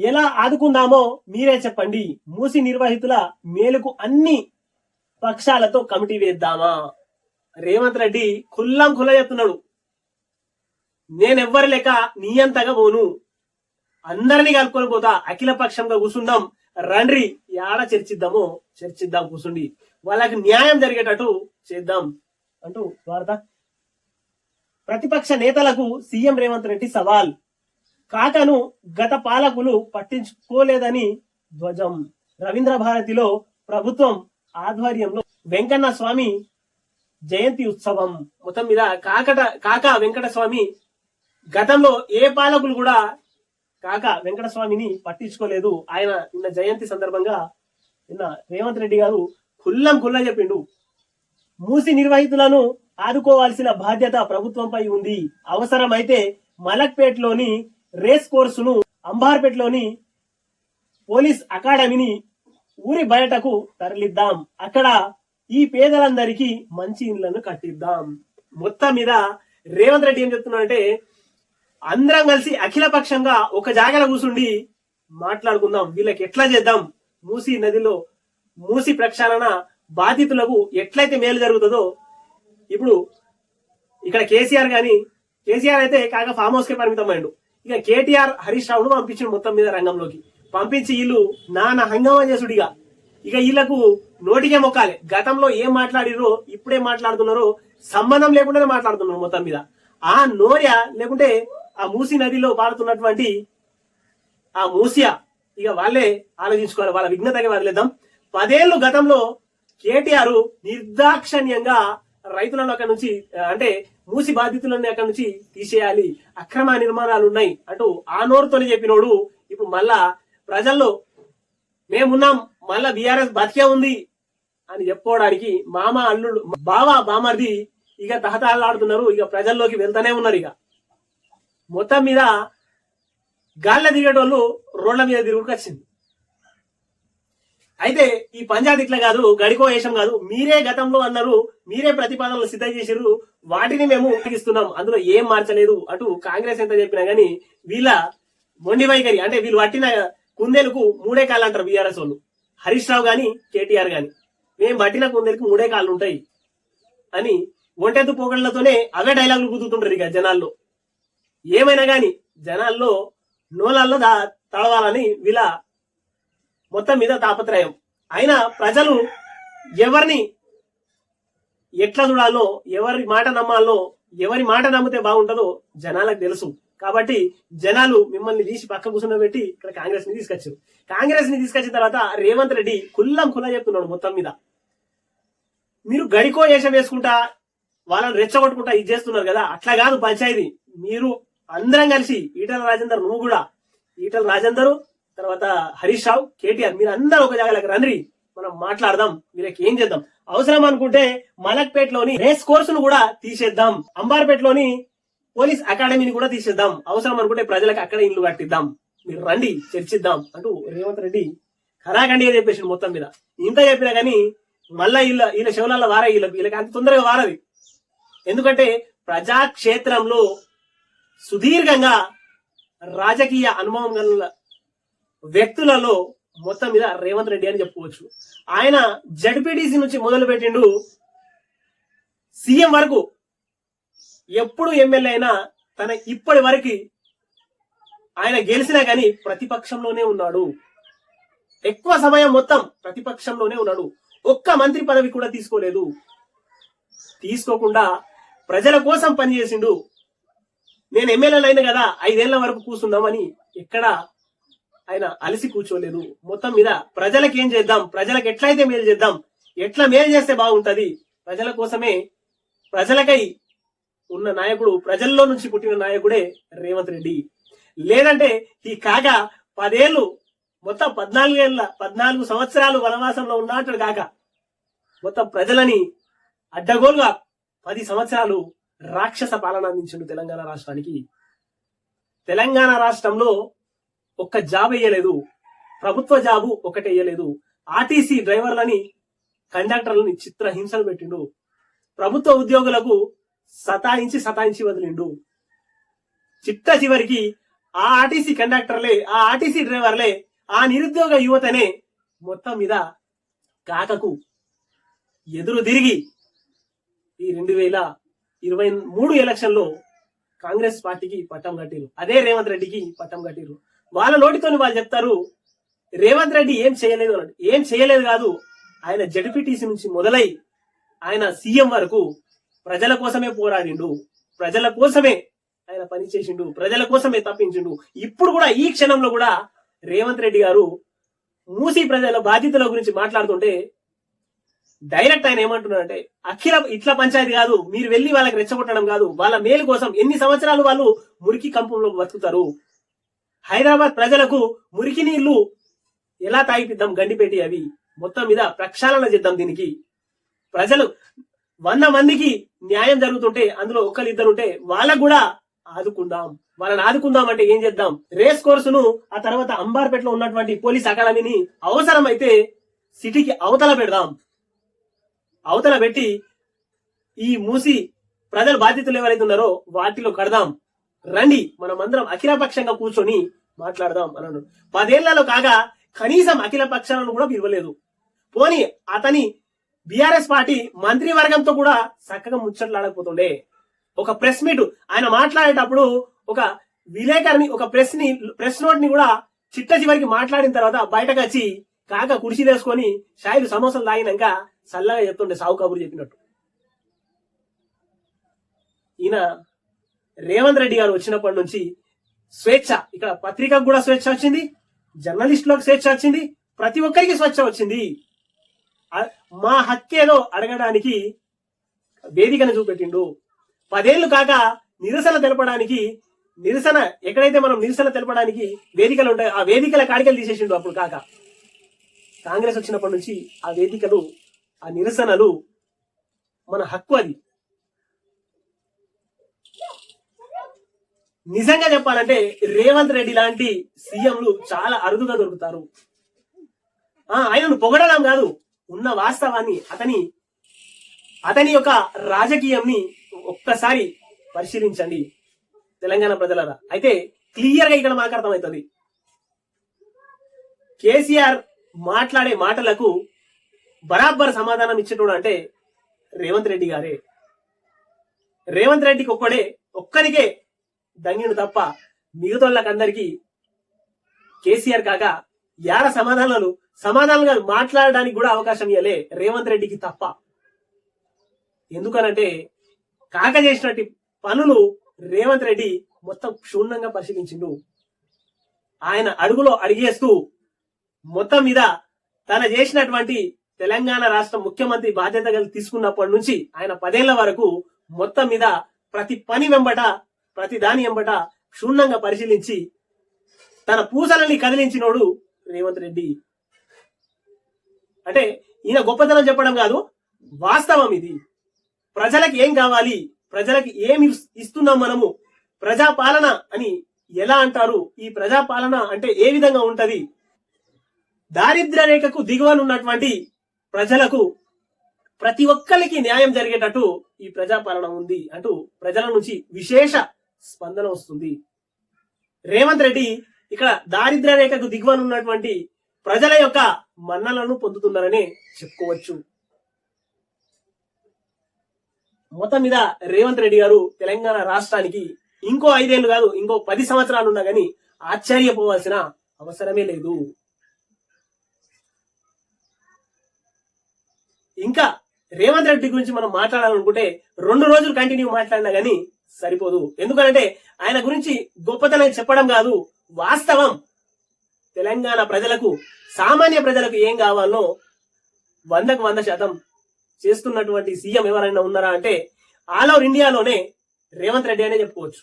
ఎలా ఆదుకుందామో మీరే చెప్పండి. మూసి నిర్వాహితుల మేలుకు అన్ని పక్షాలతో కమిటీ వేద్దామా? రేవంత్ రెడ్డి ఖుల్లం ఖుల్ల చెప్తున్నాడు. నేనెవ్వరి లెక్క నీ అంతగా పోను, అందరినీ కలుపుకొని పోతా, అఖిల పక్షంగా కూర్చుందాం, రండ్రి యాడ చర్చిద్దాం కూర్చుండి, వాళ్ళకి న్యాయం జరిగేటట్టు చేద్దాం అంటూ వార్త. ప్రతిపక్ష నేతలకు సీఎం రేవంత్ రెడ్డి సవాల్. కాకను గత పాలకులు పట్టించుకోలేదని ధ్వజం. రవీంద్ర భారతిలో ప్రభుత్వం ఆధ్వర్యంలో వెంకన్న స్వామి జయంతి ఉత్సవం. మొత్తం మీద కాక వెంకట స్వామి గతంలో ఏ పాలకులు కూడా కాక వెంకట స్వామిని పట్టించుకోలేదు. ఆయన నిన్న జయంతి సందర్భంగా నిన్న రేవంత్ రెడ్డి గారు ఖుల్లా చెప్పిండు. మూసి నిర్వాహితులను ఆదుకోవాల్సిన బాధ్యత ప్రభుత్వంపై ఉంది. అవసరమైతే మలక్పేట్లోని రేస్ కోర్సును, అంబార్పేటలోని పోలీస్ అకాడమీని ఊరి బయటకు తరలిద్దాం. అక్కడ ఈ పేదలందరికీ మంచి ఇళ్లను కట్టిద్దాం. మొత్తం మీద రేవంత్ రెడ్డి ఏం చెప్తున్నాడంటే, అందరం కలిసి అఖిల పక్షంగా ఒక జాగలో కూర్చుండి మాట్లాడుకుందాం, వీళ్ళకి ఎట్లా చేద్దాం, మూసి నదిలో మూసి ప్రక్షాళన బాధితులకు ఎట్లయితే మేలు జరుగుతుందో. ఇప్పుడు ఇక్కడ కేసీఆర్ అయితే కాక ఫామ్ హౌస్ కే పరిమితం అయ్యిండు. ఇక కేటీఆర్ హరీష్ రావును పంపించిండు మొత్తం మీద రంగంలోకి. పంపించి వీళ్ళు నానా హంగామా చేసుడు. ఇక వీళ్ళకు నోటికే మొక్కాలి. గతంలో ఏం మాట్లాడిరో ఇప్పుడే మాట్లాడుతున్నారో సంబంధం లేకుండానే మాట్లాడుతున్నారు మొత్తం మీద. ఆ నోర్య లేకుంటే ఆ మూసి నదిలో పారుతున్నటువంటి ఆ మూసియా ఇక వాళ్ళే ఆలోచించుకోవాలి, వాళ్ళ విఘ్నతగా వదిలేద్దాం. 10 ఏళ్ళు గతంలో కేటీఆర్ నిర్దాక్షణ్యంగా రైతులను అక్కడి నుంచి, అంటే మూసి బాధితులని అక్కడి నుంచి తీసేయాలి, అక్రమ నిర్మాణాలు ఉన్నాయి అంటూ ఆ నోరుతోనే చెప్పినోడు ఇప్పుడు మళ్ళా ప్రజల్లో మేమున్నాం, మళ్ళా బీఆర్ఎస్ బతికే ఉంది అని చెప్పుకోవడానికి మామ అల్లుడు బామర్ది ఇక తహతహలాడుతున్నారు. ఇక ప్రజల్లోకి వెళ్తానే ఉన్నారు. ఇక మొత్తం మీద గాళ్ళ దిగేటోళ్ళు రోడ్ల మీద తిరుగుకొచ్చింది. అయితే ఈ పంచాయతీ ఇట్లా కాదు, గడికో వేషం కాదు, మీరే గతంలో అన్నారు, మీరే ప్రతిపాదనలు సిద్ధం చేసిరు, వాటిని మేము ఉపయోగిస్తున్నాం, అందులో ఏం మార్చలేదు అటు కాంగ్రెస్ ఎంత చెప్పినా గానీ వీళ్ళ మొండి వైఖరి, అంటే వీళ్ళు పట్టిన కుందేలకు 3 కాళ్ళు అంటారు బీఆర్ఎస్ వాళ్ళు. హరీష్ రావు గాని కేటీఆర్ గాని, మేము పట్టిన కుందేలకు 3 కాళ్ళు ఉంటాయి అని ఒంటెద్దు పోగళ్లతోనే అవే డైలాగులు కుదురుతుంటారు. ఇక జనాల్లో ఏమైనా గాని జనాల్లో నోలల్లో తడవాలని వీళ్ళ మొత్తం మీద తాపత్రయం. అయినా ప్రజలు ఎవరిని ఎట్లా చూడాలో, ఎవరి మాట నమ్మాలో, ఎవరి మాట నమ్మితే బాగుంటుందో జనాలకు తెలుసు. కాబట్టి జనాలు మిమ్మల్ని తీసి పక్క కూర్చుండబెట్టి ఇక్కడ కాంగ్రెస్ ని తీసుకొచ్చారు. కాంగ్రెస్ ని తీసుకొచ్చిన తర్వాత రేవంత్ రెడ్డి ఖుల్లం చెప్తున్నాడు మొత్తం మీద, మీరు గడికో వేషం వేసుకుంటా వాళ్ళని రెచ్చగొట్టుకుంటా ఇది చేస్తున్నారు కదా, అట్లా కాదు పంచాయతీ. మీరు అందరం కలిసి ఈటల రాజేందర్, నువ్వు కూడా ఈటల రాజేందర్, తర్వాత హరీష్ రావు, కేటీఆర్, మీరు అందరూ ఒక జాగాలకు రండి, మనం మాట్లాడదాం, వీళ్ళకి ఏం చేద్దాం. అవసరం అనుకుంటే మలక్పేటలోని రేస్ కోర్సును కూడా తీసేద్దాం, అంబార్పేటలోని పోలీస్ అకాడమీని కూడా తీసేద్దాం, అవసరం అనుకుంటే ప్రజలకు అక్కడ ఇల్లు కట్టిద్దాం, మీరు రండి చర్చిద్దాం అంటూ రేవంత్ రెడ్డి ఖరాఖండిగా చెప్పేసి మొత్తం మీద. ఇంత చెప్పినా గానీ మళ్ళా వీళ్ళ శివలాల్లో వారే, వీళ్ళకి అంత తొందరగా వారది. ఎందుకంటే ప్రజాక్షేత్రంలో సుదీర్ఘంగా రాజకీయ అనుభవం గల వ్యక్తులలో మొత్తం మీద రేవంత్ రెడ్డి అని చెప్పుకోవచ్చు. ఆయన జడ్పీటీసీ నుంచి మొదలు పెట్టిండు సీఎం వరకు, ఎప్పుడు ఎమ్మెల్యే అయినా తన ఇప్పటి వరకు ఆయన గెలిచినా గానీ ప్రతిపక్షంలోనే ఉన్నాడు. ఎక్కువ సమయం మొత్తం ప్రతిపక్షంలోనే ఉన్నాడు. ఒక్క మంత్రి పదవి కూడా తీసుకోలేదు. తీసుకోకుండా ప్రజల కోసం పనిచేసిండు. నేను ఎమ్మెల్యేలు అయినా కదా 5 ఏళ్ల వరకు కూర్చుందామని ఎక్కడ ఆయన అలసి కూర్చోలేదు. మొత్తం మీద ప్రజలకు ఏం చేద్దాం, ప్రజలకు ఎట్లయితే మేలు చేద్దాం, ఎట్లా మేలు చేస్తే బాగుంటది, ప్రజల కోసమే, ప్రజలకై ఉన్న నాయకుడు, ప్రజల్లో నుంచి పుట్టిన నాయకుడే రేవంత్ రెడ్డి. లేదంటే ఈ కాక 10 ఏళ్ళు మొత్తం 14 సంవత్సరాలు వనవాసంలో ఉన్నట్టు కాక మొత్తం ప్రజలని అడ్డగోలుగా 10 సంవత్సరాలు రాక్షస పాలన అందించిండు తెలంగాణ రాష్ట్రానికి. తెలంగాణ రాష్ట్రంలో ఒక్క జాబ్ వేయలేదు, ప్రభుత్వ జాబు ఒకటి వేయలేదు. ఆర్టీసీ డ్రైవర్లని, కండక్టర్లని చిత్రహింసలు పెట్టిండు. ప్రభుత్వ ఉద్యోగులకు సతాయించి వదిలిండు. చిట్ట చివరికి ఆ ఆర్టీసీ కండక్టర్లే, ఆ ఆర్టీసీ డ్రైవర్లే, ఆ నిరుద్యోగ యువతనే మొత్తం మీద కాకకు ఎదురు తిరిగి ఈ 2023 ఎలక్షన్ లో కాంగ్రెస్ పార్టీకి పట్టం కట్టిరు. అదే రేవంత్ రెడ్డికి పట్టం కట్టిరు. వాళ్ళ నోటితోని వాళ్ళు చెప్తారు రేవంత్ రెడ్డి ఏం చేయలేదు అన్నాడు. ఏం చేయలేదు కాదు, ఆయన జడ్పీటీసీ నుంచి మొదలై ఆయన సీఎం వరకు ప్రజల కోసమే పోరాడిండు, ప్రజల కోసమే ఆయన పని చేసిండు, ప్రజల కోసమే తప్పించిండు. ఇప్పుడు కూడా ఈ క్షణంలో కూడా రేవంత్ రెడ్డి గారు మూసీ ప్రజల బాధ్యతల గురించి మాట్లాడుతుంటే డైరెక్ట్ ఆయన ఏమంటున్నారంటే అఖిల ఇట్లా పంచాయతీ కాదు, మీరు వెళ్ళి వాళ్ళకి రెచ్చగొట్టడం కాదు, వాళ్ళ మేలు కోసం ఎన్ని సంవత్సరాలు వాళ్ళు మురికి కంపంలో బతుకుతారు, హైదరాబాద్ ప్రజలకు మురికి నీళ్లు ఎలా తాగిపిద్దాం, గండిపేటి అవి మొత్తం మీద ప్రక్షాళన చేద్దాం. దీనికి ప్రజలు 100 మందికి న్యాయం జరుగుతుంటే అందులో ఒకరిద్దరు ఉంటే వాళ్ళకు కూడా ఆదుకుందాం. వాళ్ళని ఆదుకుందాం అంటే ఏం చేద్దాం, రేస్ కోర్సును ఆ తర్వాత అంబార్పేటలో ఉన్నటువంటి పోలీస్ అకాడమీని అవసరమైతే సిటీకి అవతల పెడదాం. అవతల పెట్టి ఈ మూసి ప్రజల బాధ్యతలు ఎవరైతే ఉన్నారో వాటిలో కడదాం. రండి మనమందరం అఖిలపక్షంగా కూర్చొని మాట్లాడదాం అన్నాడు. 10 ఏళ్లలో కాగా కనీసం అఖిల పక్షాలను కూడా పిలవలేదు. పోని అతని బీఆర్ఎస్ పార్టీ మంత్రివర్గంతో కూడా చక్కగా ముచ్చట్లాడకపోతుండే. ఒక ప్రెస్ మీట్ ఆయన మాట్లాడేటప్పుడు ఒక విలేకరిని, ఒక ప్రెస్ నోట్ ని కూడా చిట్ట చివరికి మాట్లాడిన తర్వాత బయటకు వచ్చి కాక కుర్చీ వేసుకొని షాయిలు సమోసాలు తాగినాక చల్లగా చెప్తుండే, సాగు కబురు చెప్పినట్టు. ఈయన రేవంత్ రెడ్డి గారు వచ్చినప్పటి నుంచి స్వేచ్ఛ, ఇక్కడ పత్రికకు కూడా స్వేచ్ఛ వచ్చింది, జర్నలిస్టులకు స్వేచ్ఛ వచ్చింది, ప్రతి ఒక్కరికి స్వేచ్ఛ వచ్చింది. మా హక్కేదో అడగడానికి వేదికను చూపెట్టిండు. 10 ఏళ్లు కాక నిరసన తెలపడానికి, ఎక్కడైతే మనం నిరసన తెలపడానికి వేదికలు ఉంటాయి ఆ వేదికల కాడికలు తీసేసిండు. అప్పుడు కాక కాంగ్రెస్ వచ్చినప్పటి నుంచి ఆ వేదికలు, ఆ నిరసనలు మన హక్కు. అది నిజంగా చెప్పాలంటే రేవంత్ రెడ్డి లాంటి సీఎంలు చాలా అరుదుగా దొరుకుతారు. ఆయనను పొగడడం కాదు, ఉన్న వాస్తవాన్ని అతని యొక్క రాజకీయంని ఒక్కసారి పరిశీలించండి తెలంగాణ ప్రజలరా. అయితే క్లియర్ గా ఇక్కడ మాకు అర్థమవుతుంది, కేసీఆర్ మాట్లాడే మాటలకు బరాబర్ సమాధానం ఇచ్చేటోడు అంటే రేవంత్ రెడ్డి గారే. రేవంత్ రెడ్డికి ఒక్కరికే దంగిను తప్ప మిగతాళ్ళకందరికీ కేసీఆర్ కాక యాడ సమాధానాలుగా మాట్లాడడానికి కూడా అవకాశం ఇవ్వలే రేవంత్ రెడ్డికి తప్ప. ఎందుకనంటే కాక చేసినట్టు పనులు రేవంత్ రెడ్డి మొత్తం క్షుణ్ణంగా పరిశీలించిండు. ఆయన అడుగులో అడిగేస్తూ మొత్తం మీద తన చేసినటువంటి తెలంగాణ రాష్ట్ర ముఖ్యమంత్రి బాధ్యతలు తీసుకున్నప్పటి నుంచి ఆయన 10 ఏళ్ల వరకు మొత్తం మీద ప్రతి పని వెంబట, ప్రతి దాని వెంబట క్షుణ్ణంగా పరిశీలించి తన పూసలని కదిలించినోడు రేవంత్ రెడ్డి. అంటే ఈయన గొప్పతనం చెప్పడం కాదు, వాస్తవం ఇది. ప్రజలకు ఏం కావాలి, ప్రజలకి ఏమి ఇస్తున్నాం మనము, ప్రజాపాలన అని ఎలా అంటారు, ఈ ప్రజాపాలన అంటే ఏ విధంగా ఉంటది, దారిద్ర్య రేఖకు దిగువనున్నటువంటి ప్రజలకు ప్రతి ఒక్కరికి న్యాయం జరిగేటట్టు ఈ ప్రజాపాలన ఉంది అంటూ ప్రజల నుంచి విశేష స్పందన వస్తుంది. రేవంత్ రెడ్డి ఇక్కడ దారిద్ర్య రేఖకు దిగువనున్నటువంటి ప్రజల యొక్క మన్నలను పొందుతున్నారని చెప్పుకోవచ్చు. మొత్తం మీద రేవంత్ రెడ్డి గారు తెలంగాణ రాష్ట్రానికి ఇంకో 5 ఏళ్లు కాదు, ఇంకో 10 సంవత్సరాలు ఉన్నా గానీ ఆశ్చర్యపోవాల్సిన అవసరమే లేదు. ఇంకా రేవంత్ రెడ్డి గురించి మనం మాట్లాడాలనుకుంటే 2 రోజులు కంటిన్యూ మాట్లాడినా గానీ సరిపోదు. ఎందుకంటే ఆయన గురించి గొప్పతనం చెప్పడం కాదు, వాస్తవం తెలంగాణ ప్రజలకు, సామాన్య ప్రజలకు ఏం కావాలో 100కు 100% చేస్తున్నటువంటి సీఎం ఎవరైనా ఉన్నారా అంటే ఆల్ ఓవర్ ఇండియాలోనే రేవంత్ రెడ్డి అనే చెప్పుకోవచ్చు.